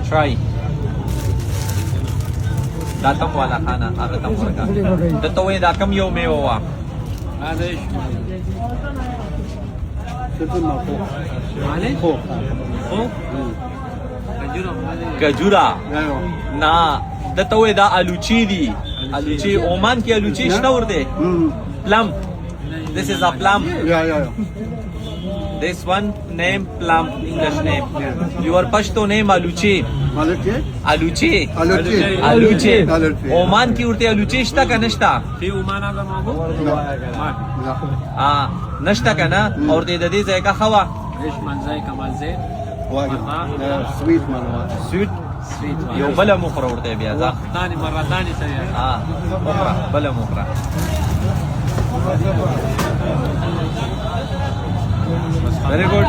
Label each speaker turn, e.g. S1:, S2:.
S1: try. دا تم والا خانه هغه تم ورکا د ته وې دا کم یو میوه وا
S2: هذا ايش؟
S3: شوفوا الموضوع
S2: معلش؟
S3: فوق
S2: خوف؟ كجورة
S1: کجورا
S3: ايوه
S1: نه د ته وې دا الوچی دي الوچی عمان کې الوچی شته ورته plum. This is a plum.
S3: يا
S1: This one name plum, English name. Your Pashto name aluchi.
S3: مالك
S1: Aluchi.
S3: الوتي
S1: Aluchi.
S3: Aluchi.
S1: Oman की उड़ते aluchi شتا का नष्टा.
S2: في عمان هذا موجود؟ ما
S3: لا
S1: हाँ नष्टा का ना और दे दे जाए का खवा.
S2: ايش من زي كمال زين؟
S3: واجد سويت مالوات
S1: Sweet.
S2: سويت
S1: يو بلا مخرة उड़ते बिया जा.
S2: ثاني مرة ثاني سيارة
S1: हाँ مخرة بلا مخرة. Very good.